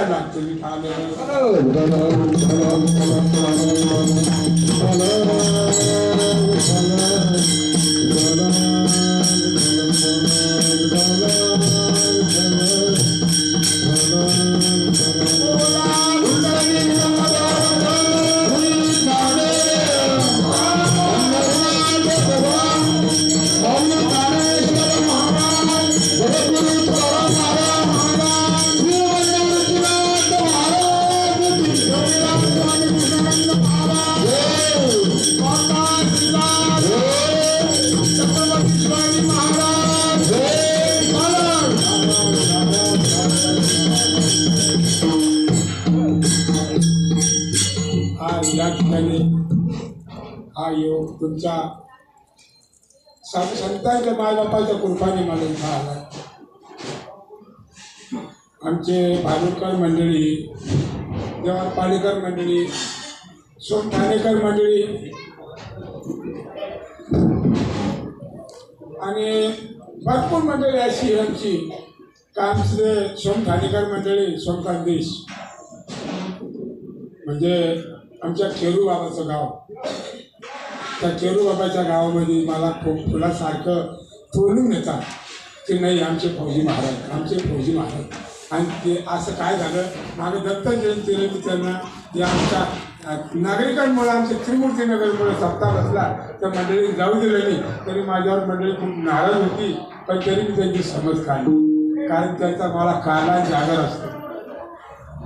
झाला तुम्ही या ठिकाणी हा योग तुमच्या संतांच्या मायबापाच्या कृपाने मला इथं आला. आमचे भालुरकर मंडळी, देवार पालेकर मंडळी, सोमठाणेकर मंडळी आणि भरपूर मंडळी अशी आमची का आमचे सोमठाणेकर मंडळी, सोमखानदेश म्हणजे आमच्या खेरू बाबाचं गाव. त्या खेरू बाबाच्या गावामध्ये मला फुलासारखं फुलून येतात की नाही आमचे फौजी महाराज, आमचे फौजी महाराज. आणि ते असं काय झालं, मागे दत्त जयंतीला मी त्यांना या आमच्या नागरिकांमुळे, आमच्या त्रिमूर्ती नगरमुळे सप्ताह बसला तर मंडळी जाऊ दिलं नाही. तरी माझ्यावर मंडळी खूप नाराज होती, पण तरी मी त्यांची समज काढली, कारण त्यांचा मला काला जागर असतो.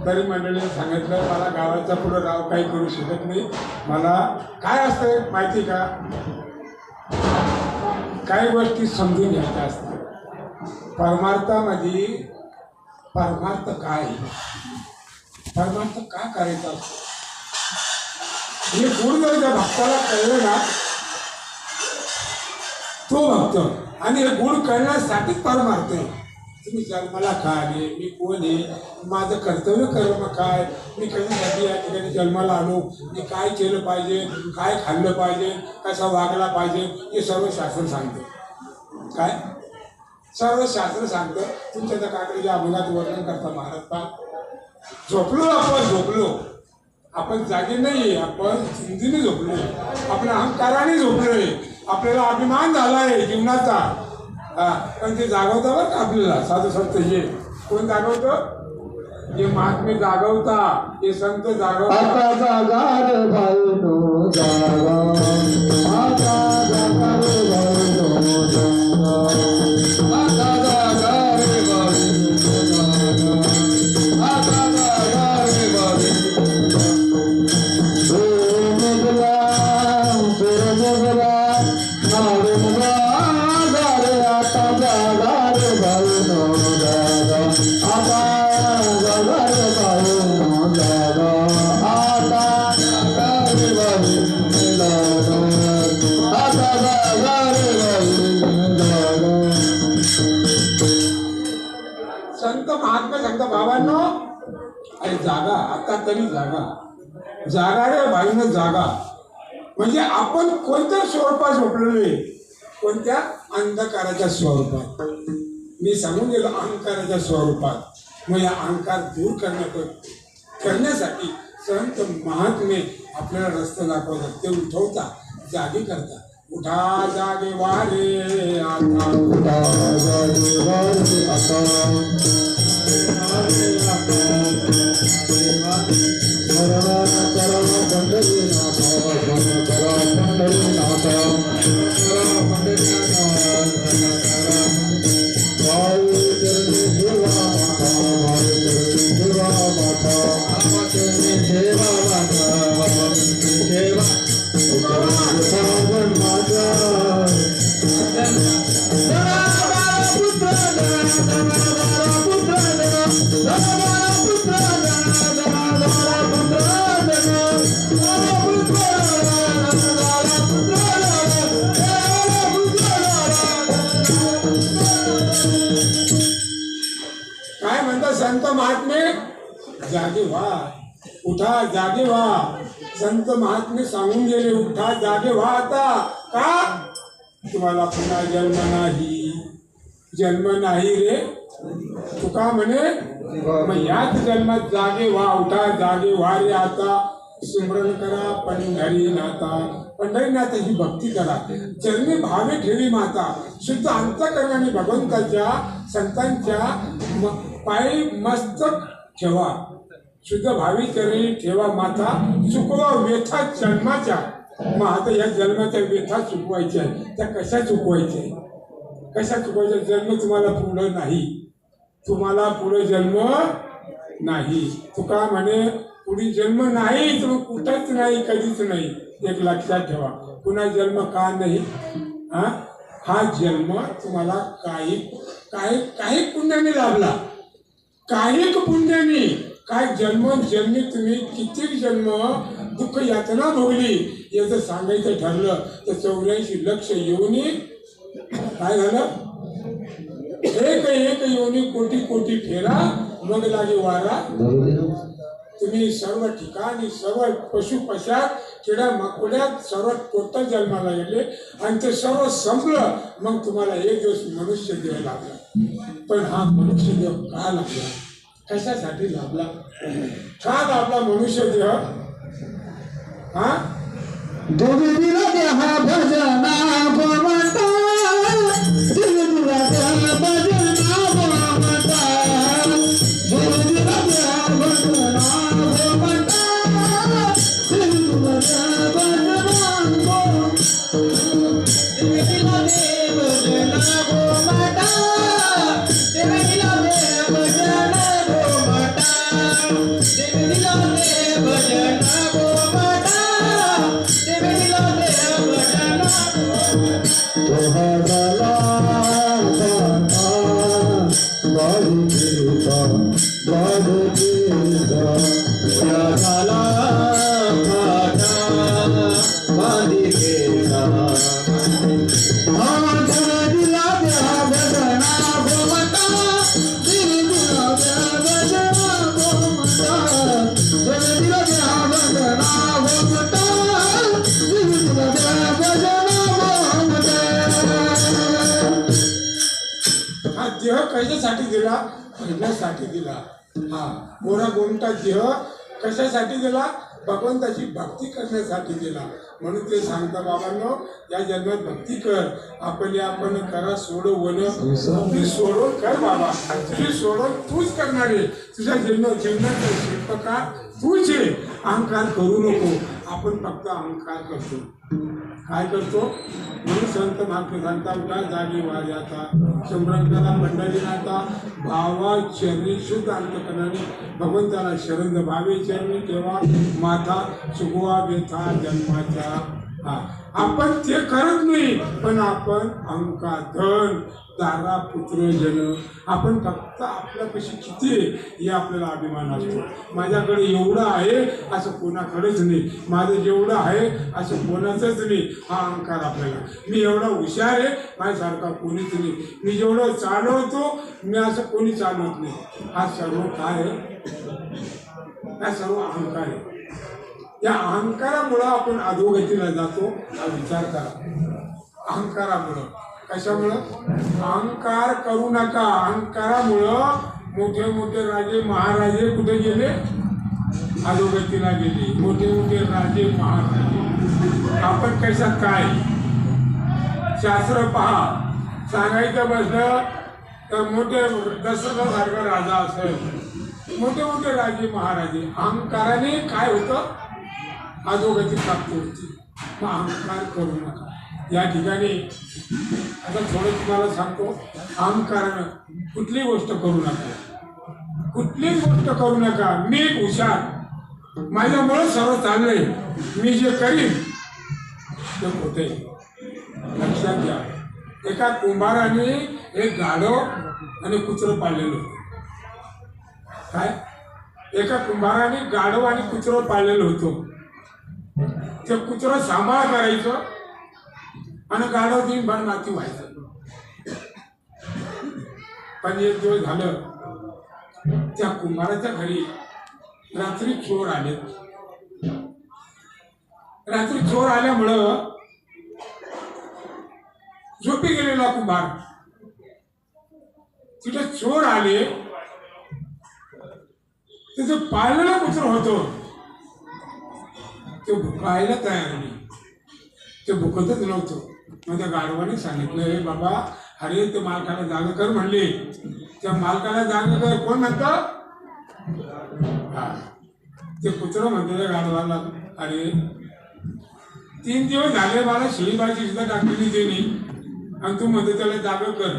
तरी मंडळीने सांगितलं मला गावाचा पुढं राव काही करू शकत नाही. मला काय असतं माहिती का, काही गोष्टी समजून घ्यायच्या असतात. परमार्थामध्ये परमार्थ काय, परमार्थ का करायचा असतो हे गुण जर त्या भक्ताला कळलं ना, तो भक्त. आणि हे गुण कळण्यासाठीच परमार्थ आहे. तुम्ही जन्माला का आले, मी कोण आहे, माझं कर्तव्य कर्म काय, मी कशासाठी या ठिकाणी जन्माला आलो, मी काय केलं पाहिजे, काय खाल्लं पाहिजे, कसा वागला पाहिजे, हे सर्व शास्त्र सांगतं. काय सर्व शास्त्र सांगतं. तुमच्या त्या काकडीच्या अभंगात वर्णन करता महाराज पा, झोपलो आपण जागे नाही, आपण चिंतीने झोपलो, आपण अहंकाराने झोपलोय, आपल्याला अभिमान झाला आहे जीवनाचा. पण ते जागवता बरं का आपल्याला साधू संत. हे कोण जागवतं, हे महात्मे जागवता, हे संत जागवता. संत महात्मा सांगता बाबांनो, अरे जागा, आता तरी जागा रे भाईनं जागा. म्हणजे आपण कोणत्या स्वरूपात झोपलेलो आहे, कोणत्या अंधकाराच्या स्वरूपात. मी सांगून गेलो अहंकाराच्या स्वरूपात. मग या अहंकार दूर करण्यासाठी संत महात्मे आपल्याला रस्ता दाखवतात, ते उठवता, जागी करतात. उठा जागे वारे आता, उठा जागे वारे आता, काय म्हणतात संत महात्मे, जागे व्हा, उठा जागे व्हा. संत महात्मे सांगून गेले, उठा जागे व्हा. आता का तुम्हाला पुन्हा जन्म नाही रे, तुका म्हणे मग याच जन्मात जागे व्हा, उठा जागे व्हा रे आता, स्मरण करा पंढरीनाथा. पंढरीनाथाची भक्ती करा, चरणी भावे ठेवी माता. शुद्ध अंतःकरणाने भगवंताच्या संतांच्या पायी मस्तक ठेवा, शुद्ध भावी चरणी ठेवा माता. चुकवा व्यथा जन्माच्या. मग आता या जन्माच्या व्यथा चुकवायच्या आहे, त्या कशा चुकवायच्या आहे? कशा चुकवायच्या? जन्म तुम्हाला पुढं नाही, तुम्हाला पुढे जन्म नाही. तुका म्हणे पुढे जन्म नाही तर मग कुठंच नाही, कधीच नाही. एक लक्षात ठेवा. पुन्हा जन्म का नाही? हा जन्म तुम्हाला काही काही काही पुण्याने लाभला, काही पुण्याने. काय जन्म जन्मी तुम्ही कित्येक जन्म दुःख यातना भोगली, याचं सांगायचं ठरलं तर 84 लक्ष योनी काय झालं? एक एक योनी कोटी कोटी फेरा मग लागे वारा. तुम्ही सर्व ठिकाणी सर्व पशु पशात किडा मकोड्यात सर्व टोटल जन्माला गेले आणि ते सर्व संपलं. मग तुम्हाला एक दिवस मनुष्य देह लागला. पण हा मनुष्य देह का लागला? कशासाठी लाभला? का लाभला मनुष्य देह? हा देवीला देहा भजना भवता, देवीला देहा भजना भवता, देवीला देहा भजना भवता, देवीला देहा भजना भवता, देवीला देहा भजना भवता, देवीला देहा भजना भवता, देवीला देहा भजना भवता. देह कशासाठी दिला? भजनासाठी दिला. हा मोरा गोमटा देह कशासाठी दिला? भगवंताची भक्ती करण्यासाठी दिला. म्हणून ते सांगता बाबांनो, या जन्मात भक्ती कर. आपण करा सोडवण, ती सोडून कर बाबा. तुझी सोडून तूच करणार आहे. तुझ्या जीवनाचा शिल्पकार तूच आहे. अहंकार करू नको. आपण फक्त अहंकार करतो. काय करतो? म्हणून संत महात्मा सांगता उठा जागी वाज आता, स्मरण करा पंढरीनाथा. भावा चरणी शुद्ध अंतकरणाने भगवंताला शरण भावे चरणी ठेवा माथा. चुकवा व्यथा जन्माच्या. आपण ते करत नाही, पण आपण अहंकार धन दारा पुत्र जन, आपण फक्त आपल्यापाशी किती आहे हे आपल्याला अभिमान असतो. माझ्याकडे एवढं आहे असं कोणाकडेच नाही, माझं जेवढं आहे असं कोणाचंच नाही. हा अहंकार आपल्याला. मी एवढा हुशार आहे, माझ्यासारखा कोणीच नाही. मी जेवढं चालवतो मी असं कोणी चालवत नाही. हा सर्व काय आहे? हा सर्व अहंकार आहे. या अहंकारामुळं आपण अधोगतीला जातो. हा विचार करा. अहंकारामुळं. कशामुळं? अहंकार करू नका. अहंकारामुळं मोठे मोठे राजे महाराजे कुठे गेले? अधोगतीला गेले. मोठे मोठे राजे महाराजे. आपण कशात काय? शास्त्र पहा. सांगायचं बसलं तर मोठे दशरथासारखा राजा असेल, मोठे मोठे राजे महाराजे. अहंकाराने काय होतं? अधोगती प्राप्त होती. मग अहंकार करू नका. या ठिकाणी आता थोडं तुम्हाला सांगतो. अहंकारानं कुठली गोष्ट करू नका. कुठली गोष्ट करू नका. मी एक हुशार, माझ्यामुळं सर्व चाललंय, मी जे करीन ते खोटे. लक्षात घ्या. एका कुंभाराने एक गाढव आणि कुत्रं पाळलेलं होतं. काय? एका कुंभाराने गाढव आणि कुत्रं पाळलेलं होतं. ते कुत्रं सांभाळ करायचं आणि गाढव दिनभर माती व्हायचं. पण एक दिवस झालं, त्या कुंभाराच्या घरी रात्री चोर आले. रात्री चोर आल्यामुळं झोपी गेलेला कुंभार तिथे चोर आले, तिथे पाळलेलं कुत्र होतं, ते भुकायला तयार नाही, ते भुकतच नव्हतं. मग त्या गाढवाने सांगितलं, हे बाबा, अरे ते मालकाला जागा कर म्हणले. त्या मालकाला जागा कर कोण म्हणतं? हा, ते कुत्रं म्हणतो त्या गाढवाला, अरे 3 दिवस झाले मला शेळीबाजी सुद्धा टाकलेली त्यांनी, आणि तू म्हणतो त्याला जागा कर.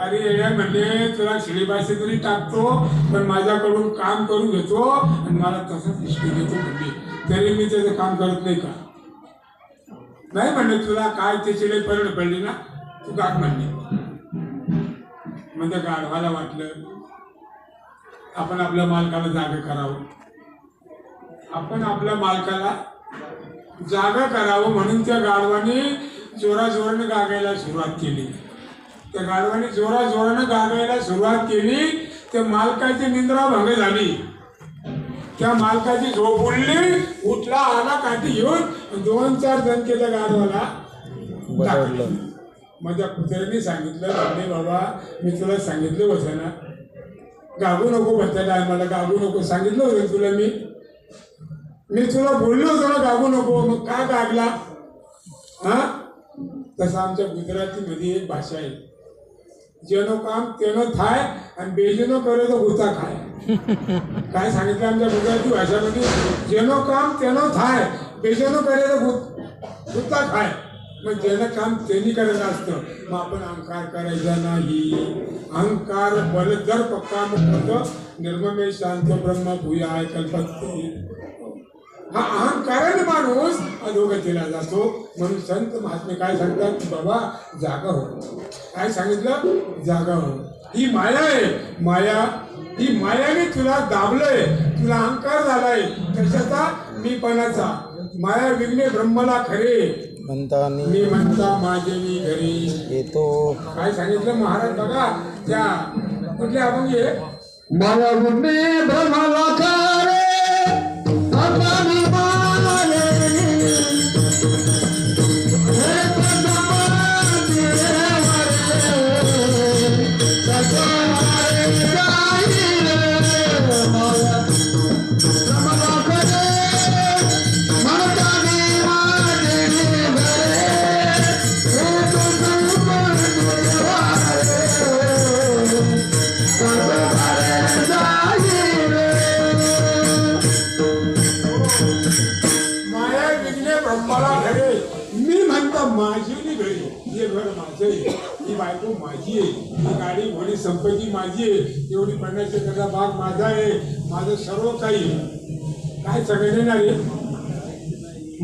अरे येड्या म्हणले, तुला शेळीबाजी तरी टाकतो, पण माझ्याकडून काम करून घेतो आणि मला तसंच इष्टी देतो म्हणले, तरी मी त्याचं काम करत नाही का? नाही म्हणले, तुला काय त्याची लई परड पडली ना, तू का म्हणले. म्हणजे गाढवाला वाटलं आपण आपल्या मालकाला जागा करावं, आपण आपल्या मालकाला जागा करावं, म्हणून त्या गाढवाने जोराजोरानं गागायला सुरुवात केली. त्या गाढवाने जोराजोरानं गागायला सुरुवात केली. त्या मालकाची निद्राभंग झाली, त्या मालकाची झोप उडली. उठला, आला काठी घेऊन 2-4 जण केल्या गाढवाला टाकलं. मग त्या कुत्र्याने सांगितलं, अरे बाबा, मी तुला सांगितलं होतं ना गागू नको, बसल्या मला गागू नको सांगितलं होतं तुला, मी तुला बोललो होतो ना गागू नको, मग का गागला? हा, तसं आमच्या गुजरातीमध्ये एक भाषा आहे, जेनो काम तेनो थाय आणि बेजेनो करे तो गुता खाय. काय सांगितलं आमच्या गुजराती भाषामध्ये? जेनो काम तेनो थाय, बेजेनो करे तो गुता खाय. मग ज्यानं काम त्यांनी करायचं असतं. मग आपण अहंकार करायचा नाही. अहंकार बलदर पक्का मुक्त निर्ममे शांत ब्रह्म भूया कल्पते. हा अहंकाराने माणूस अधोगतीला जातो. म्हणून संत महात्मे काय सांगतात की बाबा जागा हो. काय सांगितलं? जागा हो. ही माया आहे, माया, ही मायाने तुला दाबलंय, तुला अहंकार झालाय कशाचा? मीपणाचा. माया विघ्ने ब्रह्मला खरे मी म्हणता माझे मी घरी येतो. काय सांगितलं महाराज बघा, त्या कुठल्या अभंगी आहे? माया विघ्ने ब्रह्मला खरे माझी घरी, हे घर माझं आहे, ही बायको माझी आहे, ही गाडी घोडी संपत्ती माझी आहे, एवढी 50 एकरचा भाग माझा आहे, माझं सर्व काही. काय सगळे देणार आहे?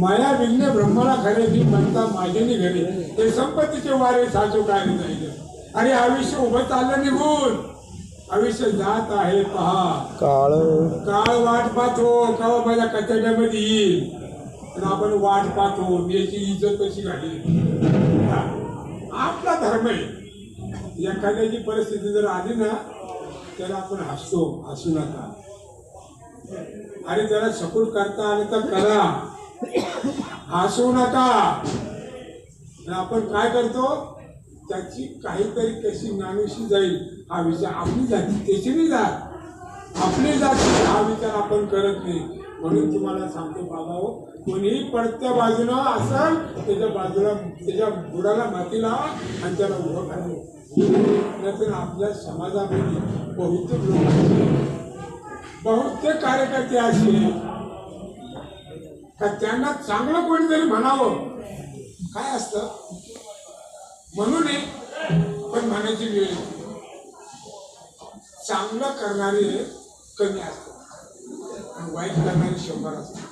माया विघ्ने ब्रह्माला खरे मी म्हणता माझे घरी, हे संपत्तीचे वारे साचो काय जाईल. अरे आयुष्य उभं चाललं निघून, आयुष्य जात आहे पहा. काळ वाट पाहतो का माझ्या कचड्यामध्ये येईल, आपण वाट पाहतो याची इज्जत कशी घाली. आपला धर्म आहे. एखाद्याची परिस्थिती जर आली ना त्याला आपण हसतो, हसू नका. अरे त्याला सपोर्ट करता आलं तर करा, हसू नका. आपण काय करतो, त्याची काहीतरी कशी माणूशी जाईल हा विचार, आपली जाती त्याची नाही जात, आपली जाती हा विचार आपण करत नाही. म्हणून तुम्हाला सांगतो बाबा हो, कोणीही पडत्या बाजूला असाल त्याच्या बाजूला त्याच्या बुडाला माती लावा आणि त्याला उभं करा. नंतर आपल्या समाजामध्ये बहुतेक लोक, बहुतेक कार्यकर्ते असे का त्यांना चांगलं कोणीतरी म्हणावं काय असतं म्हणून पण म्हणायची वेळ. चांगलं करणारे कमी असतात, वाईट करणारे 100 असतात.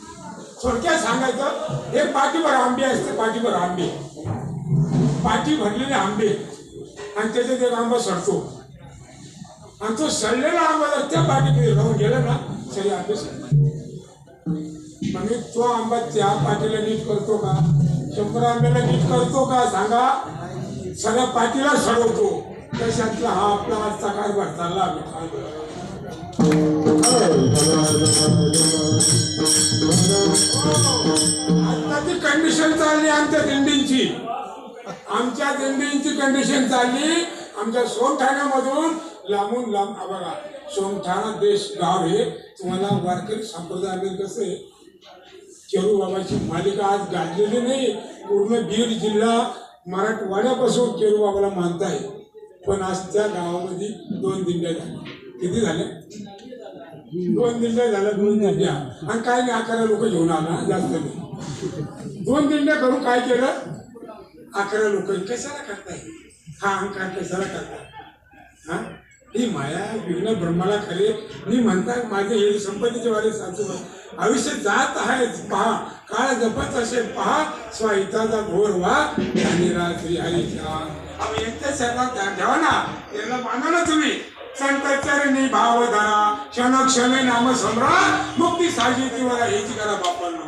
थोडक्यात सांगायचं, हे पाठीभर आंबे असते, पाठीभर आंबे, पाठी भरलेले आंबे, आणि त्याच्यात एक आंबा सडतो, आणि तो सडलेला आंबा जर त्या पाठीमध्ये राहून गेला ना सगळे आंबे सडतात. म्हणजे तो आंबा त्या पाठीला नीट करतो का? 100 आंब्याला नीट करतो का? सांगा. सगळ्या पाठीला सडवतो. तशातला हा आपला आजचा कारभार चालला. आताची कंडिशन चालली आमच्या दिंडींची, आमच्या दिंडींची कंडिशन चालली आमच्या सोमठाण्यामधून लांबून लांब बघा सोमठाणा देश गाव हे तुम्हाला वारकरी संप्रदायाने कसे केरूबाबाची मालिका आज गाजलेली नाही. पूर्ण बीड जिल्हा मराठवाड्यापासून केरूबाबाला मानताय. पण आज त्या गावामध्ये 2 दिंड्या झाल्या. किती झाल्या? 2 दिंड्या झाल्या. 2 दिंड्या आणि काय नाही 11 लोक घेऊन आला जास्त नाही. 2 दिंड्या करून काय केलं? 11 लोक कशाला करताय? हा अहंकार कशाला करताय? हा ही माया विघ्न ब्रह्माला खरे मी म्हणता माझे हे संपत्तीचे वारे सासू आयुष्य जात आहे पहा काळ जपत असे पहा स्वाहिताचा घोर वा आणि रात्री हरिचा यांच्या शरणात ठेवा ना यांना माना ना तुम्ही संत चरणी भाव धरा क्षण क्षणे नाम सम्राट मुक्ती साजी ती मला हेची करा बापांना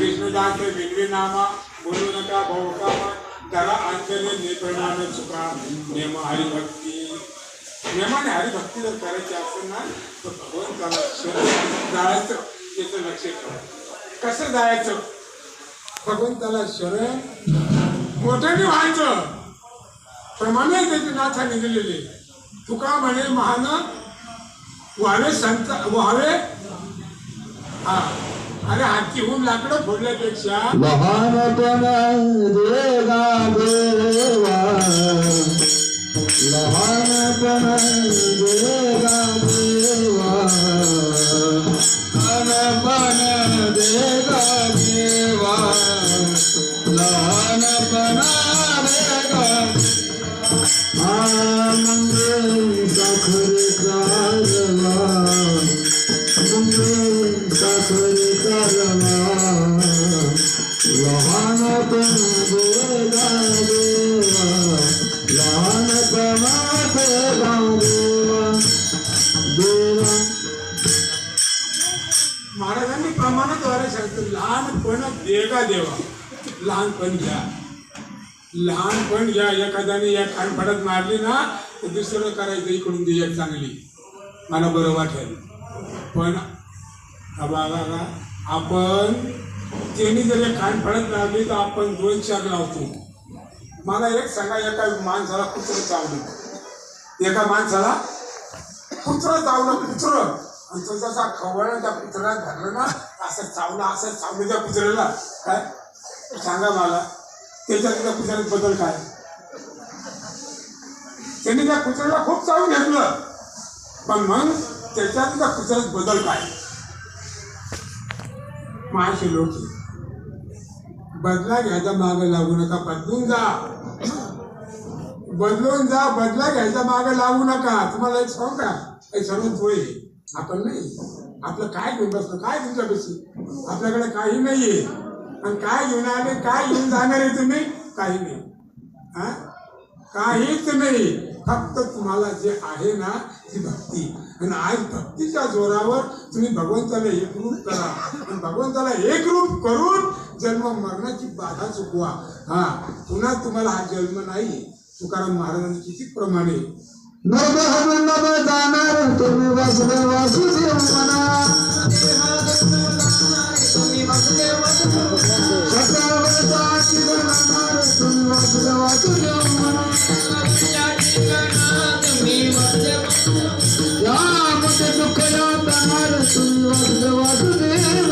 विष्णुदास विनवी नामा बोलू नका भाऊ कामा धरा अंजली निप्रणान चुका नेम हरिभक्ती नेमाने हरिभक्ती जर करायची असेल ना तर भगवंताला शरण जायचं त्याचं लक्ष ठेवा. कसं जायचं? भगवंताला शरण मोठ्याने व्हायचं. प्रमाणे त्याचे नाथाने दिलेले तुका म्हणे महान व्हावे संत व्हावे. हा अरे हाती होऊन लाकडं फोडल्यापेक्षा लहानपण देगा देवा लहानपण देगा देवा लहानपण देगा देवा लहानपण देगा मंगल साखर कारवा मंगल साखर कारवा लहानपण देगा देवा लहानपण देगा देवा देवा. महाराजांनी प्रमाणाद्वारे सांगतो लहानपण देगा देवा. लहानपण घ्या लहानपण घ्या. एखाद्याने या कानफडात मारली ना तर दुसरं करायचं इकडून दे एक चांगली मला बरं वाटेल. पण बघा आपण त्यांनी जर एक कानफडात लावली तर आपण 2-4 लावतो. मला एक सांगा एका माणसाला कुत्रं चावलं एका माणसाला कुत्रं चावलं कुत्रं आणि तो जसा खवळला त्या कुत्र्याला धरलं ना असं चावलं त्या कुत्र्याला काय सांगा मला त्याच्यात त्या कुत्र्यात बदल काय? त्यांनी त्या कुत्र्याला खूप चावून घेतलं पण मग त्याच्यात त्या कुत्र्यात बदल काय? महाशे लोक बदला घ्यायचा मागे लागू नका. बदलून जा बदला घ्यायचा मागे लागू नका. तुम्हाला एक सांग का काही सर्वच होय आपण नाही आपलं काय घेऊन बसलं काय तुमच्यापाशी आपल्याकडे काही नाहीये आणि काय घेऊन आले काय घेऊन जाणार आहे तुम्ही? काही नाही. हा काहीच नाही. फक्त तुम्हाला जे आहे ना ती भक्ती आणि आज भक्तीच्या जोरावर तुम्ही भगवंताला एकरूप करा आणि भगवंताला एकरूप करून जन्म मरणाची बाधा चुकवा. हा पुन्हा तुम्हाला हा जन्म नाही. तुकाराम महाराजांनी किती प्रमाणे नभ जाणार तुम्ही वासुदेव वासुदेव म्हणा तुम्ही वासुदेव वासुदेव वासुदेव म्हणा यामध्ये दुःख जाणार तुम्ही वासुदेव वासुदेव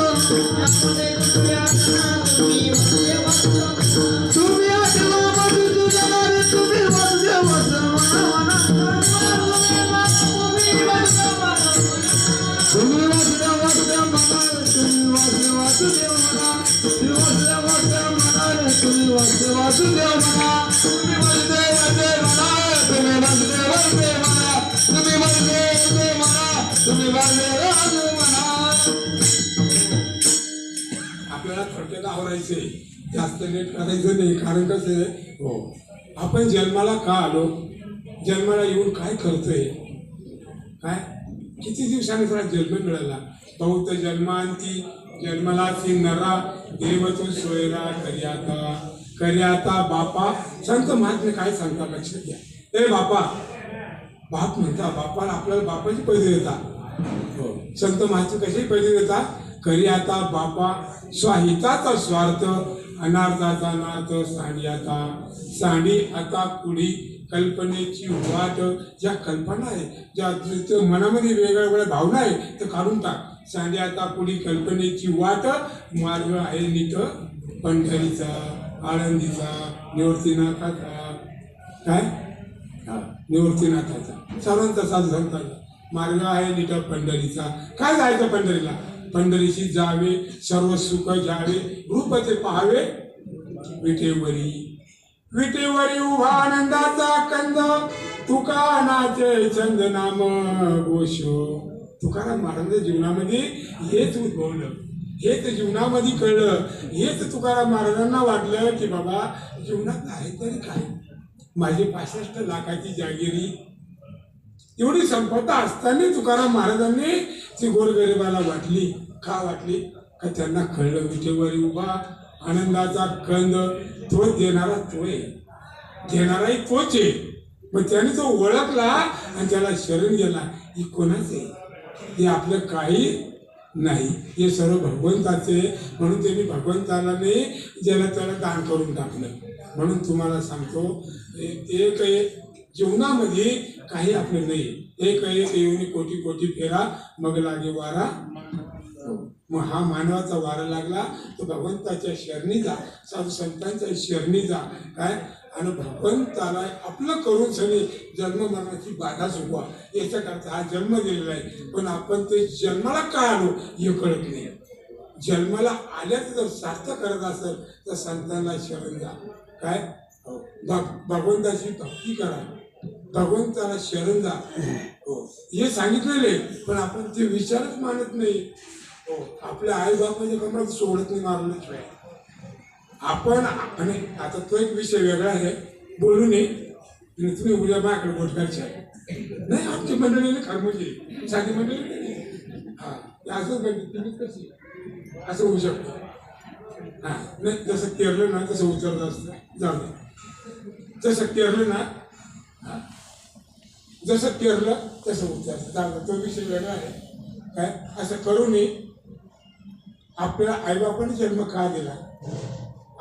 तुम्ही आठवामध्ये जाणार तुम्ही वासुदेव वासुदेव म्हणा तुम्ही वासुदेव वासुदेव म्हणा तुम्ही वासुदेव वासुदेव म्हणा तुम्ही वासुदेव वासुदेव म्हणा तुम्ही वासुदेव वासुदेव म्हणा तुम्ही वासुदेव वासुदेव म्हणा तुम्ही वासुदेव वासुदेव म्हणा तुम्ही वासुदेव म्हणा तुम्ही वासुदेव म्हणा. आपल्याला थोडक्यात आवरायचे जास्त लेट करायचं नाही. कारण कसं आहे हो आपण जन्माला का आलो जन्माला येऊन काय करतोय काय किती दिवसांनी तुला जन्म मिळाला. बौद्ध जन्मांती जन्मला ती नरा देवतू सोयरा कर्याता बापा. संत महात्मे काय सांगता लक्षात घ्या. ए बापा बाप म्हणता बापाला आपल्याला बापाची पैसे देतात. हो संत महात्मे कशी पैसे देतात? कर्याता बापा स्वाहिताचा स्वार्थ अनार्थाचा अनार्थ सांडी आता पुढी कल्पनेची वाट, ज्या कल्पना आहे, ज्या तुझ्या मनामध्ये वेगवेगळ्या भावना आहे, तर काढून टाक. सांगे आता पुढी कल्पनेची वाट, मार्ग आहे नीट पंढरीचा, आळंदीचा, निवृत्तीनाथाचा. काय निवृत्तीनाथाचा सर्वांचा साधू संतांचा मार्ग आहे नीट पंढरीचा. काय जायचं पंढरीला? पंढरीशी जावे, सर्व सुख घ्यावे, रूप ते पाहावे विटेवरी. विटेवरी उभा आनंदाचा कंद, तुका नाचे छंद नाम घोष. तुकाराम महाराजांच्या जीवनामध्ये हेच उद्भवलं, हेच जीवनामध्ये कळलं, हेच तुकाराम महाराजांना वाटलं की बाबा जीवनात आहे तरी काय. माझी 65 लाखाची जागिरी, एवढी संपदा असताना तुकाराम महाराजांनी ती गोरगरिबाला वाटली. का वाटली? का त्यांना कळलं विटेवरी उभा आनंदाचा कंद, तो देणारा तो आहे, घेणाराही तोच आहे. मग त्याने तो ओळखला आणि त्याला शरण गेला. ही कोणाच आहे? हे आपलं काही नाही, हे सर्व भगवंताचे. म्हणून त्यांनी भगवंताला नाही ज्याला त्याला दान करून टाकलं. म्हणून तुम्हाला सांगतो, एक जीवनामध्ये काही आपलं नाही. एक येऊन कोटी कोटी फेरा मग लागे वारा. मग हा मानवाचा वारा लागला तो भगवंताच्या शरणी जा, साधू संतांच्या शरणी जा. काय आणि भगवंताला आपलं करून सगळे जन्म मरणाची बाधा सुटवा, याच्याकरता हा जन्म दिलेला आहे. पण आपण ते जन्माला का आलो हे कळत नाही. जन्माला आल्याचं जर सार्थ करत असेल तर संतांना शरण जा. काय भगवंताची भक्ती करा, भगवंताला शरण जा. हो हे सांगितलेले, पण आपण ते विचारच मानत नाही. हो आपल्या आई बापाच्या कमरात सोडत नाही मारल्याशिवाय आपण. आणि आता तो एक विषय वेगळा आहे, बोलू नये. तुम्ही उद्या माझ्याकडे बोट करायचे नाही. आमची मंडळीने खारमुजी साधी मंडळी नाही. हा असंच घडली तुम्ही कशी असं होऊ शकतो. हां नाही, जसं केरलं ना तसं उतरत असतं. जाऊ दे, जसं केरलं ना, हां जसं केरलं तसं उतरतं. जाऊ दे, तो विषय वेगळा आहे. काय असं करू नये. आपल्या आईबापाने जन्म का दिला?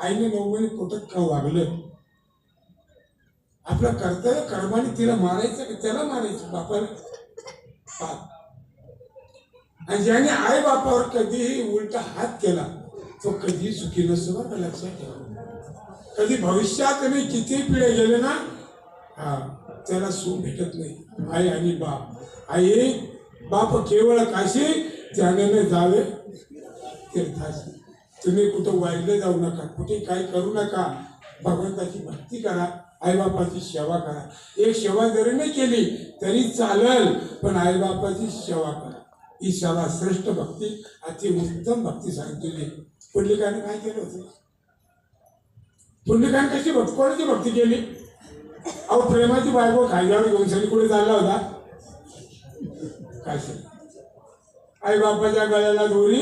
आईने 9 महिने पोटात का वागलं? आपलं कर्तव्य कर्माने तिला मारायचं की त्याला मारायचं? बापाला. आणि ज्याने आई बापावर कधीही उलटा हात केला तो कधीही सुखी नसतो. बरं लक्षात ठेवा. कधी भविष्यात नाही, किती पिढ्या गेले ना, त्याला सुख भेटत नाही. आई आणि बाप. आई बाप केवळ काशी त्याने जावे तीर्थाशी. तुम्ही कुठं वाईला जाऊ नका, कुठे काही करू नका. भगवंताची भक्ती करा, आईबापाची सेवा करा. एक सेवा जरी नाही केली तरी चालेल, पण आईबापाची सेवा करा. ही सेवा श्रेष्ठ भक्ती, अति उत्तम भक्ती सांगितली. पुंडलिकाने काय केलं होतं? पुंडलिकाने कशी भक्ती, कोणाची भक्ती केली? अहो प्रेमाची बायको खायल्यावर घेऊन सगळी कुठे चालला होता? काय आई बापाच्या गळ्याला दोरी,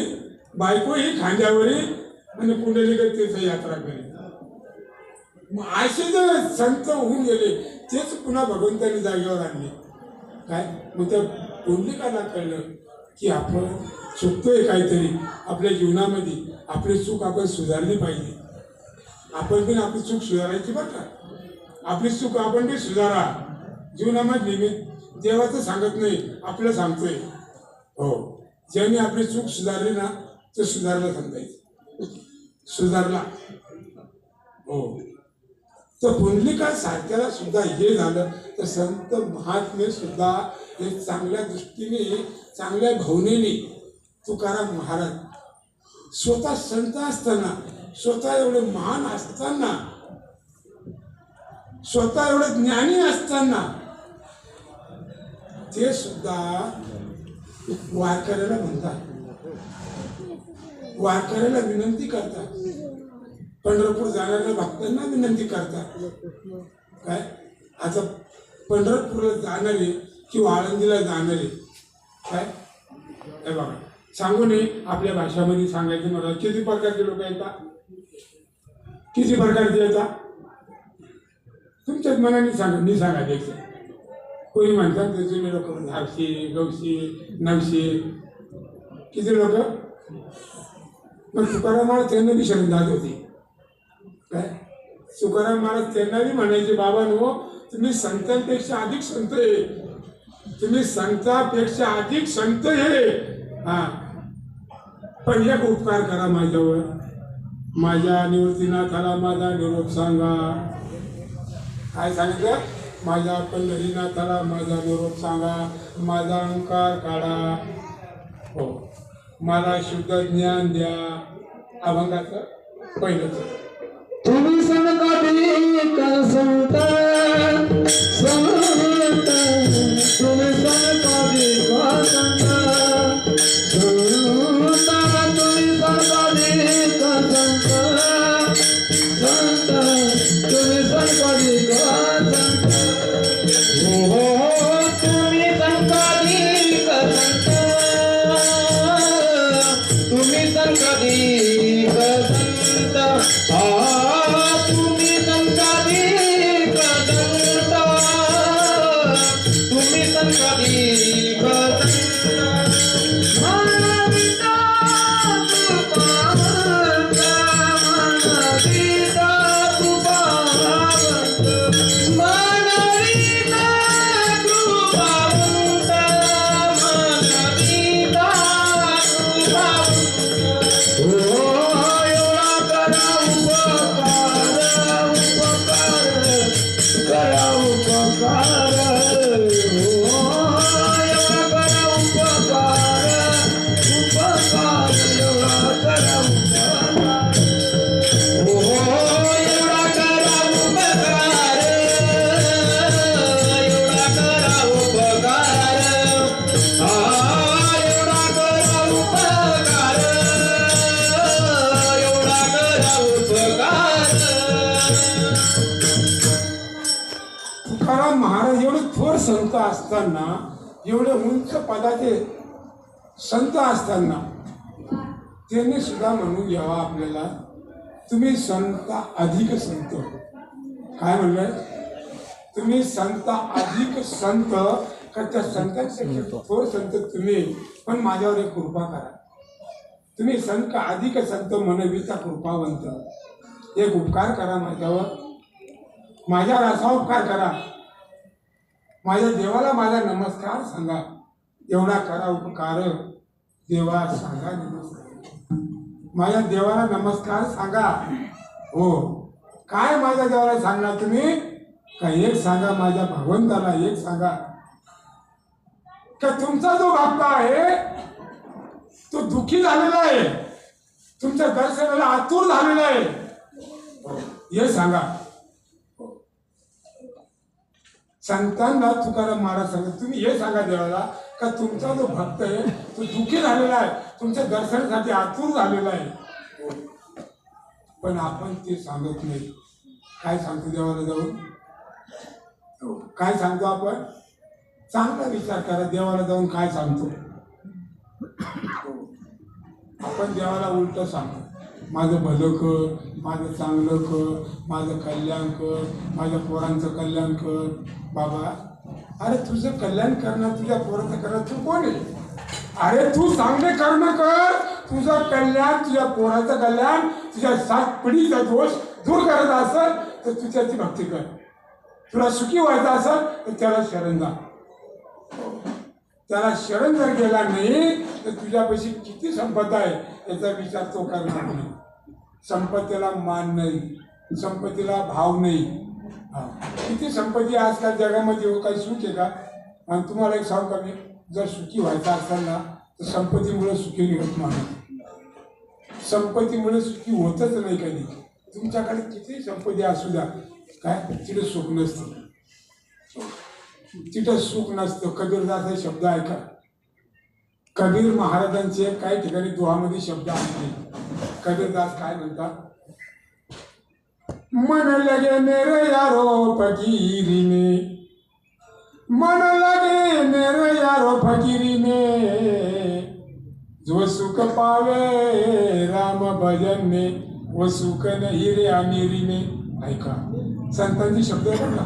बायको ही खांद्यावरी, आणि पुंडलिक तीर्थयात्रा करी. मग असे जर संत होऊन गेले तेच पुन्हा भगवंतांनी जागेवर आणले. काय मग त्या पुंडलिकाला कळलं की आपण चुकतोय काहीतरी आपल्या जीवनामध्ये. आपली चूक आपण सुधारली पाहिजे. आपण पण आपली चूक सुधारायची बरं का. आपली चूक आपण बी सुधारा जीवनामध्ये. देवाचं सांगत नाही, आपलं सांगतोय. हो ज्यांनी आपली चूक सुधारली ना तो सुधारला समजायचं, सुधारला. हो तर पुंडलिका सारख्याला सुद्धा हे झालं तर संत महात्मे सुद्धा हे चांगल्या दृष्टीने, चांगल्या भावनेने तुकाराम महाराज स्वतः संत असताना, स्वतः एवढे महान असताना, स्वतः एवढे ज्ञानी असताना ते सुद्धा वारकऱ्याला म्हणतात, वारकऱ्याला विनंती करतात, पंढरपूर जाणाऱ्या भक्तांना विनंती करतात. काय आता पंढरपूरला जाणारे किंवा आळंदीला जाणारे काय हे बघा सांगू नये. आपल्या भाषामध्ये सांगायचं मला किती प्रकारचे लोक येतात, किती प्रकारचे येतात तुमच्याच मनाने सांगा. मी सांगायचं कोणी म्हणतात ते जुने लोक 800 900 900 किती लोक. मग तुकाराम महाराज त्यांना बी शरण जात होते. काय तुकाराम महाराज त्यांना बी म्हणायचे बाबा नो तुम्ही संतांपेक्षा अधिक संत आहे. तुम्ही संतांपेक्षा अधिक संत आहे. हा, पण एक उपकार करा माझ्यावर. माझ्या निवृत्तीनाथाला माझा निरोप सांगा. काय सांगितलं? माझ्या पंढरीनाथाला माझा निरोप सांगा. माझा अहंकार काढा. हो, मला शुद्ध ज्ञान द्या. अभंगाचं पहिलंच. तुम्ही संकटी संत संत तुम्ही संकटी संत संत तुम्ही संकटी संत संत तुम्ही संकटी संत हो तुम्ही संकटी संत तुम्ही संकटी संत तुम्ही संकटी संत तुम्ही संकटी तुकाराम महाराज एवढे थोर संत असताना, एवढे उंच पदाचे संत असताना त्यांनी सुद्धा म्हणून घ्यावा आपल्याला, तुम्ही संत अधिक संत. काय म्हणलंय? तुम्ही संत अधिक संत. का त्या संतांपेक्षा थोर संत तुम्ही, पण माझ्यावर एक कृपा करा. तुम्ही संत अधिक संत म्हणविता कृपावंत. एक उपकार करा माझ्यावर. माझ्यावर असा उपकार करा, माझ्या देवाला माझा नमस्कार सांगा. एवढा करा उपकार देवा सांगा नमस्कार. माझ्या देवाला नमस्कार सांगा. हो, काय माझ्या देवाला सांगणार तुम्ही? का एक सांगा माझ्या भगवंताला. एक सांगा का तुमचा जो भक्त आहे तो दुःखी झालेला आहे, तुमच्या दर्शनाला आतुर झालेला आहे. हे सांगा. संतांना तुकाराम महाराज सांगा, तुम्ही हे सांगा देवाला का तुमचा जो भक्त आहे तो दुःखी झालेला आहे, तुमच्या दर्शनासाठी आतुर झालेला आहे. पण आपण ते सांगत नाही. काय सांगतो देवाला जाऊन? काय सांगतो आपण? चांगला विचार करा. देवाला जाऊन काय सांगतो आपण? देवाला उलट सांगतो, माझं भलं कर, माझं चांगलं कर, माझं कल्याण कर, माझ्या पोरांचं कल्याण कर. बाबा, अरे तुझं कल्याण करणार, तुझ्या पोराचं करणार तू कोण आहे? अरे तू चांगले कर्म कर, तुझं कल्याण, तुझ्या पोराचं कल्याण, तुझ्या 7 पिढीचा दोष दूर करायचा असेल तर तू त्याची भक्ती कर. तुला सुखी व्हायचं असेल तर त्याला शरण जा. त्याला शरण जर गेला नाही तर तुझ्यापाशी किती संपदा आहे याचा विचार तो करणार नाही. संपत्तीला मान नाही, संपत्तीला भाव नाही. किती संपत्ती आजकाल जगामध्ये काही सुख आहे का? आणि तुम्हाला एक सांगू का मी, जर सुखी व्हायचं असेल ना तर संपत्तीमुळे सुखी नाही होत माणूस. संपत्तीमुळे सुखी होतच नाही कधी. तुमच्याकडे किती संपत्ती असू द्या, काय तिथे सुख नसतं. तिथं सुख नसतं. कबीरदास शब्द ऐका. कबीर महाराजांचे काही ठिकाणी दोहामध्ये शब्द आहेत. कबीरदास काय म्हणतात? मन लगे मेरे यारो फकीरी में, मन लगे मेरे यारो फकीरी में, जो सुख पावे राम भजन में वो सुख नहीं रे अमीरी में. ऐका, संतांची शब्द बघा.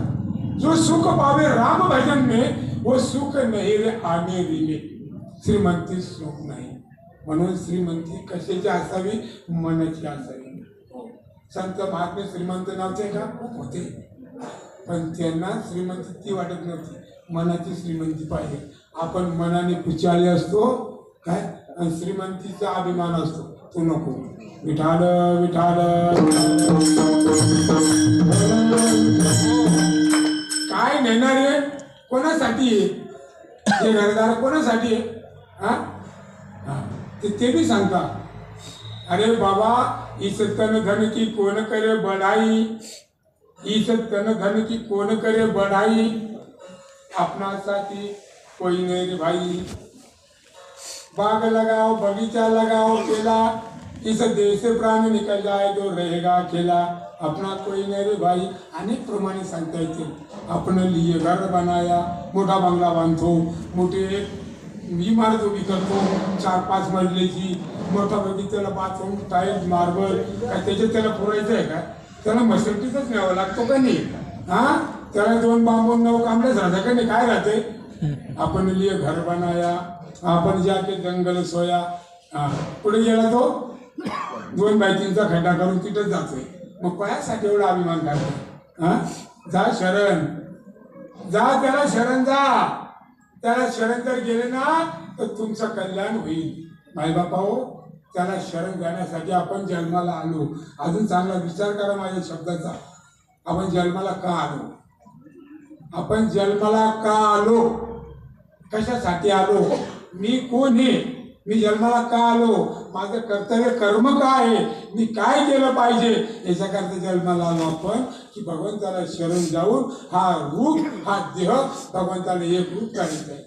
जो सुख पावे राम भजन में वो सुख नहीं रे अमीरी में. श्रीमंती सुख नाही. म्हणून श्रीमंती कशाची असावी? मनाची असावी. संत महात्मे श्रीमंत नव्हते का? होते. पण त्यांना श्रीमंती ती वाटत नव्हती, मनाची श्रीमंती पाहिजे. आपण मनाने कुचाळले असतो काय, आणि श्रीमंतीचा अभिमान असतो तो नको. विठाल विठाल काय नेणार आहे, कोणासाठी आहे हे घरदार, कोणासाठी आहे हा हा ते बी सांगता. अरे बाबा, इस तन धन की कोण करे बढाई, इस तन धन की कोण करे बढाई, अपनासाठी कोई नहीं रे भाई. बाग लगाओ बगीचा लगाओ केला, इस देश से प्राण निकल जाए तो रहेगा अकेला, अपना कोई नहीं रे भाई. अनेक प्रमाणे सांगता येते. आपण लिए घर बनाया, मोठा बंगला बांधतो, मोठे इमारत उभी करतो 4-5 मजलीची, मोठा बगीचाला बाथरूम टाईल्स मार्बल, काय त्याच्यात त्याला पुरायचं आहे का, त्याला मशनरीतच न्यावं लागतो का नाही हा, त्याला 2 बांबून 9 कांबळेच राहते का नाही, काय राहते. आपण लिए घर बनाया, आपण जाके जंगल सोया. पुढे गेला तो 2 बायकींचा खड्डा करून तिथंच जातोय. मग कोणासाठी एवढा अभिमान काढतो हा. जा शरण, जा त्याला शरण, जा त्याला शरण जर गेले ना तर तुमचं कल्याण होईल. मायबापा हो, त्याला शरण जाण्यासाठी आपण जन्माला आलो. अजून चांगला विचार करा माझ्या शब्दाचा. आपण जन्माला का आलो, आपण जन्माला का आलो, कशासाठी आलो, मी कोण आहे, मी जन्माला का आलो, माझं कर्तव्य कर्म काय आहे, मी काय केलं पाहिजे, याच्याकरता जन्माला आलो आपण की भगवंताला शरण जाऊन हा रूप, हा देह भगवंताला एक रूप करायचं आहे.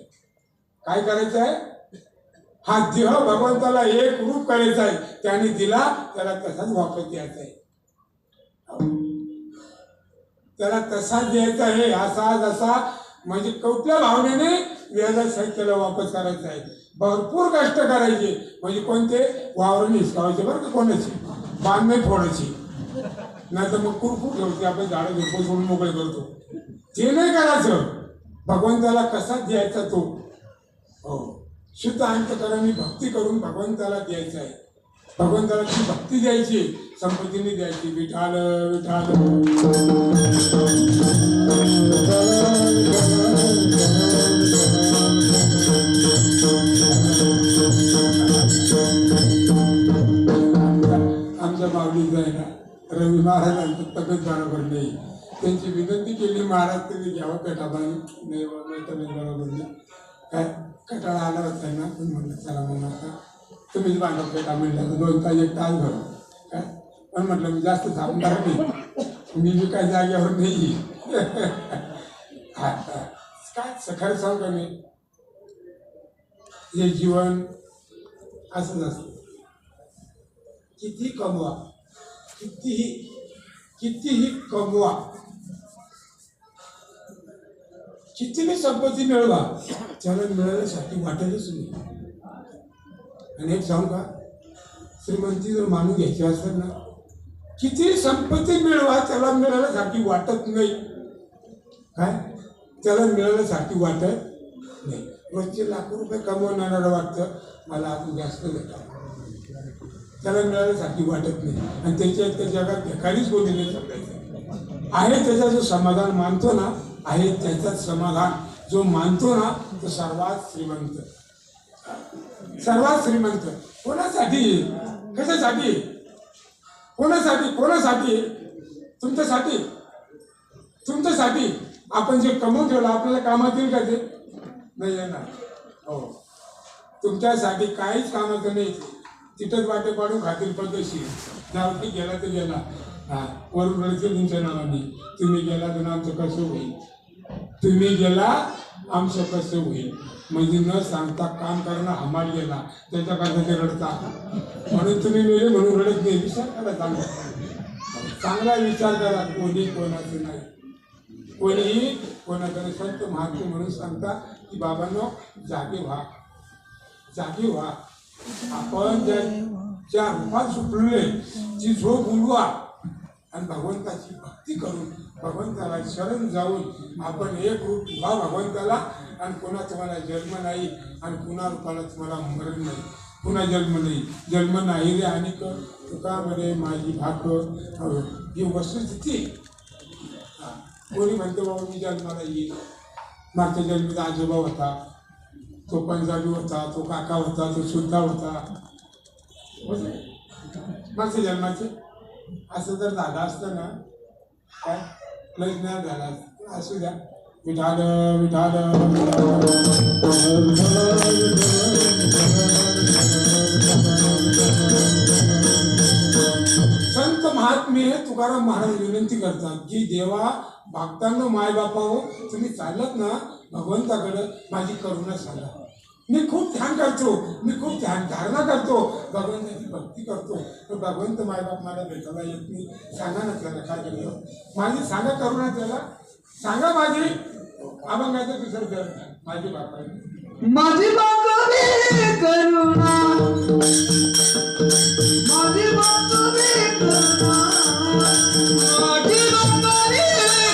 काय करायचं आहे, हा देह भगवंताला एक रूप करायचा आहे. त्याने दिला, त्याला तसाच वापस द्यायचा आहे, त्याला तसाच द्यायचा आहे, असा जसा. म्हणजे कुठल्या भावनेने वेळेला साहित्याला वापस करायचं आहे. भरपूर कष्ट करायचे, म्हणजे कोणते वावर हिसकावायचे बरं का, कोणाची बांध नाही फोडायची, नाही तर मग कुरकुर ठेवते आपण झाडं झोपं सोडून मोकळे करतो, ते नाही करायचं. भगवंताला कसा द्यायचा तो, हो शुद्ध अंतकरणाने भक्ती करून भगवंताला द्यायचं आहे. भगवंताला ती भक्ती द्यायची, संपत्तीने द्यायची. विठाल विठाल आमच्या माऊलीचं आहे ना, रवी महाराजांचं तब्येत बरोबर नाही. त्यांची विनंती केली, महाराज तुम्ही घ्यावं पेटाबाई, नाही तब्येत बरोबर नाही. काय कटाळा आला होता त्यांना, पण म्हटलं चला मग आता तुम्हीच बांधा पेटा. म्हटलं तर 2 तास 1 तास भरू काय, पण म्हटलं मी जास्त थांबणार नाही, मी बी काय जागेवर नाही. काय सकाळी सांग का मी, हे जीवन असंच असतं. किती कमवा, कितीही कमवा, कितीही संपत्ती मिळवा, त्याला मिळवण्यासाठी वाटेलच नाही. आणि एक सांगू का, श्रीमंती जर मानून घ्यायची असेल ना, किती संपत्ती मिळवा, त्याला मिळवण्यासाठी वाटत नाही. काय त्याला मिळवण्यासाठी वाटत नाही. रोजचे लाखो रुपये कमवणाऱ्याला वाटतं मला अजून जास्त भेटावं, त्याला मिळवण्यासाठी वाटत नाही. आणि त्याच्या त्या जगात एखादीच कोणी नाही समजायचं आहे. त्याचा जो समाधान मानतो ना, आहे त्याचाच समाधान जो मानतो ना, तो सर्वात श्रीमंत, सर्वात श्रीमंत. कोणासाठी, कशासाठी, कोणासाठी, कोणासाठी, तुमच्यासाठी, तुमच्यासाठी. आपण जे कमवून ठेवलं आपल्याला कामात येईल का, ते नाही येणार. हो, तुमच्यासाठी काहीच कामाचं नाही. तिथंच वाटे पाडून खातील पद्धतशीर. जावटी गेला तर गेला, हा वरून रडतील तुमच्या नावाने. तुम्ही गेला तर आमचं कसं होईल, तुम्ही गेला आमचं कसं होईल. म्हणजे न सांगता काम करणं हमाल गेला, त्याच्याकरता ते रडता. म्हणून तुम्ही मेले म्हणून रडत नाही. विचार करा, चांगला चांगला विचार करा. कोणी कोणाचं नाही, कोणीही कोणाकडे. संत महात्मे म्हणून सांगता की बाबांनो जागे व्हा, जागे व्हा. आपण ज्या रूपात सुटले ती झोप उडवा आणि भगवंताची भक्ती करून भगवंताला शरण जाऊन आपण एक रूप व्हा भगवंताला. आणि पुन्हा तुम्हाला जन्म नाही, आणि पुन्हा रूपाला तुम्हाला मरण नाही, पुन्हा जन्म नाही. जन्म नाही रे आणि तुका म्हणे माझी भाक, ही वस्तुस्थिती. कोणी म्हणतो बाबा मी जन्माला येईल, मागच्या जन्मीचा आजोबा होता, तो पंजाबी होता, तो काका होता, तो सुद्धा होता, मागच्या जन्माचे असं जर झालं असतं ना, काय लग्न झाला असू द्या. विठाल विठाल संत महात्मे तुकाराम महाराज विनंती करतात की देवा भक्तांना मायबापा हो, तुम्ही चालत ना भगवंताकडं माझी करुणा सांगा. मी खूप ध्यान करतो, मी खूप धारणा करतो, भगवंताची भक्ती करतो, तर भगवंत मायबाप मला भेटायला येत नाही. सांगा ना त्याला काय करतो, माझी सांगा करुणा त्याला सांगा. माझी अभंगाचं दुसरं कर माझी बापा माझी बापाने करुणा, माझी बापाने करुणा, माझी बापाने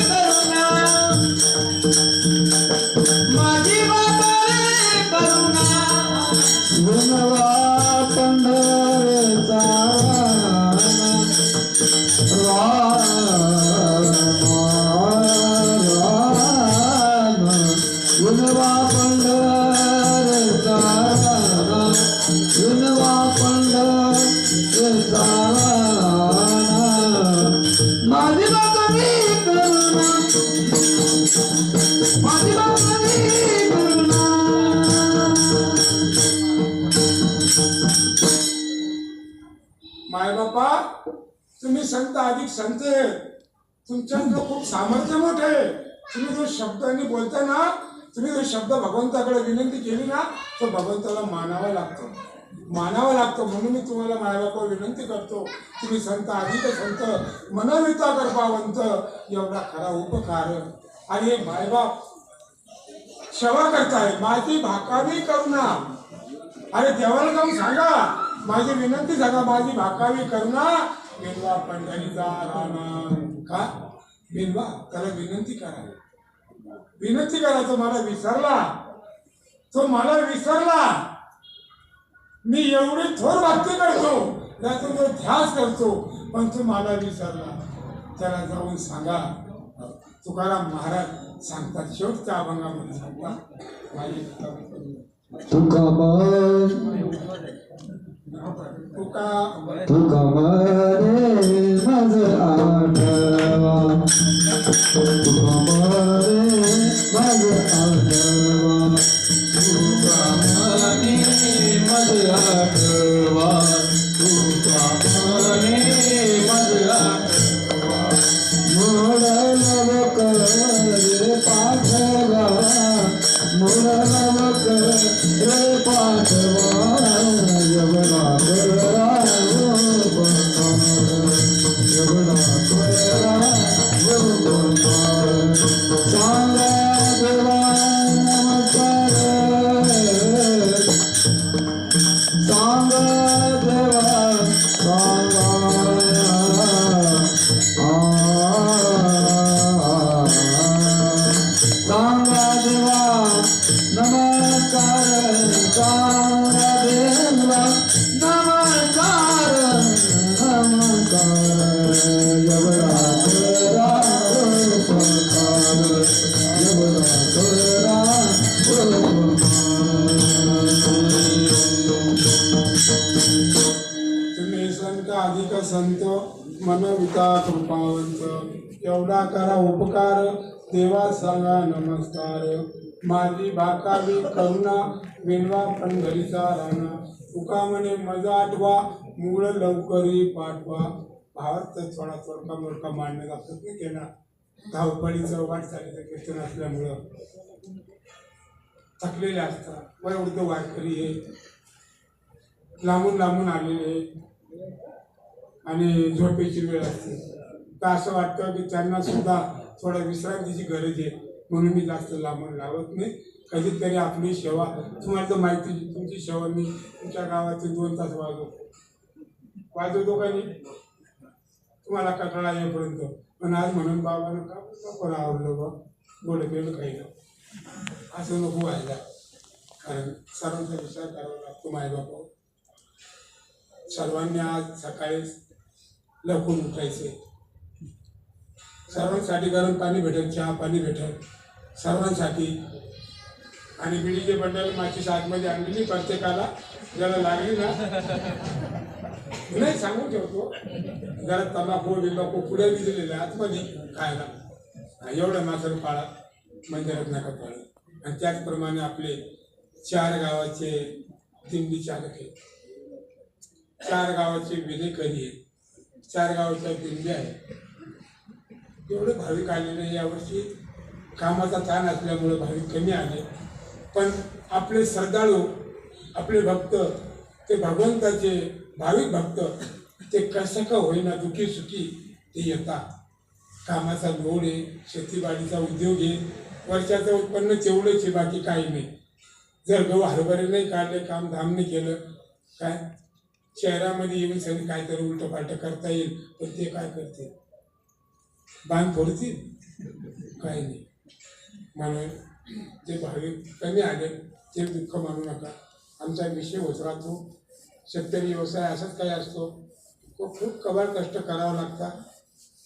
करुणा, माझी बापाने करुणा. गुणवा पंढरीचा गुणवा पंढरीचा, गुणवा पंढरीचा. माझी बापाने करुणा, माझी बापाने करुणा. मायबापा तुम्ही संत अधिक संत आहे, तुमच्याकडं खूप सामर्थ्य मोठे आहे. तुम्ही जो शब्दांनी बोलता ना, तुम्ही जो शब्द भगवंताकडे विनंती केली ना, तो भगवंताला मानावा लागतो, मानावा लागतो. म्हणून मी तुम्हाला मायबापा विनंती करतो, तुम्ही संत अधिक संत मनविता कृपावंत, एवढा खरा उपकार. आणि मायबाप सेवा करताय, माझी भाकावी करुणा. अरे देवाला जाऊन सांगा, माझी विनंती सांगा, माझी भाकावी करुणा. बिनवा पंढरीचा राणा का बिनवा, त्याला विनंती करा, विनंती करा. तो मला विसरला, तो मला विसरला. मी एवढी थोर भक्ती करतो, त्याचा जो ध्यास करतो, पण तो मला विसरला. त्याला जाऊन सांगा. तुकाराम महाराज सांगतात, शेवटच्या अभंगामध्ये सांगतात, माझी तुका तुका मरे माझ आठवा, तुका मरे माझ आठवा, तुका मरे माझ आठवा, तुका मरे माझ आठवा. मोड नवक रे पाठवा, मोड नवक रे पाठवा. यवना करा यवना करा सांगा देवा नमस्कार, सांगा देवा सांगा. सांगा देवा नमस्कार, सांगा देवा नमस्कार, नमस्कार. यवना करा उपकार, यवना करा उपकार. तुम्ही संत अधिक संत मनविता कृपावंत, एवढा करा उपकार, देवा सांगा नमस्कार. माझी भाकावी करुणा, विनवा पंढरीचा राणा. तुका म्हणे मजा आठवा, मूळ लवकरी पाठवा. भावात तर थोडा थोडका मोडका मांडण्याचा प्रयत्न केला, धावपळीचं वाटचालीचं कीर्तन असल्यामुळं थकलेले असतात. वयोवृद्ध वारकरी हे लांबून लांबून आलेले आणि झोपेची वेळ असते, तर असं वाटतं की त्यांना सुद्धा थोडा विश्रांतीची गरज आहे. म्हणून मी जास्त लांबून लावत नाही. कधीतरी आपली सेवा, तुम्हाला तर माहिती, तुमची सेवा मी तुमच्या गावातील 2 तास वाजवतो का नाही, तुम्हाला कटाळा येईपर्यंत. पण आज म्हणून बाबानं का नको आवडलं बा, गोड पेड खायला, असं नको व्हायला. कारण सर्वांचा विचार करावा लागतो. मायबापा सर्वांनी आज सकाळी लवकर उठायचे, सर्वांसाठी गरम पाणी भेटेल, चहा पाणी भेटेल सर्वांसाठी. आणि बिडीचे बंडल माचीस आतमध्ये आणलेली प्रत्येकाला ज्याला लागली ना नाही सांगून ठेवतो. घरात तंबाखू बिंबाखू पुढे दिलेले आतमध्ये खायला. एवढं मात्र पाळा, मंदिरात नका पाळा. आणि त्याचप्रमाणे आपले 4 गावाचे दिंडी चालक आहेत, 4 गावाचे विनेकरी आहेत, 4 गावाच्या दिंडी आहेत. एवढे भाविक आलेले यावर्षी. कामाचा ताण असल्यामुळे भाविक कमी आले, पण आपले श्रद्धाळू, आपले भक्त, ते भगवंताचे भाविक भक्त, ते कसं का होईना दुखी सुखी ते येतात. कामाचा लोड आहे, शेतीबाडीचा उद्योग आहे, वर्षाचं उत्पन्न तेवढंच आहे, बाकी काही नाही. जर गहू हरभरे नाही काढले, काम धाम नाही केलं, काय शहरामध्ये येऊन सगळी काहीतरी उलटं पालटं करता येईल, पण ते काय करते, बांध फोडतील, काही नाही. म्हणून जे भाविक कमी आले ते दुःख मानू नका. आमचा विषय होत राहतो. शेतकरी व्यवसाय असाच काही असतो, तो खूप कबाड कष्ट करावं लागतात,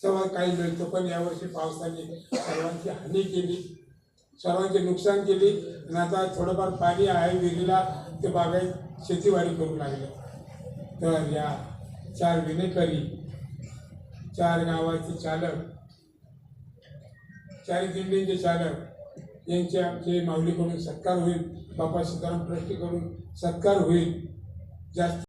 तेव्हा काही मिळतो. पण यावर्षी पावसाने सर्वांची हानी केली, सर्वांचे नुकसान केली. आणि आता थोडंफार पाणी आहे विहिरीला, ते बागायत शेतीवाडी करू लागले. तर या 4 विनेकरी, 4 गावाचे चालक, 4 दिंडींचे चालक यांचे आमचे माऊलीकडून सत्कार होईल, बाबा सीताराम ट्रस्टीकडून सत्कार होईल. जास्त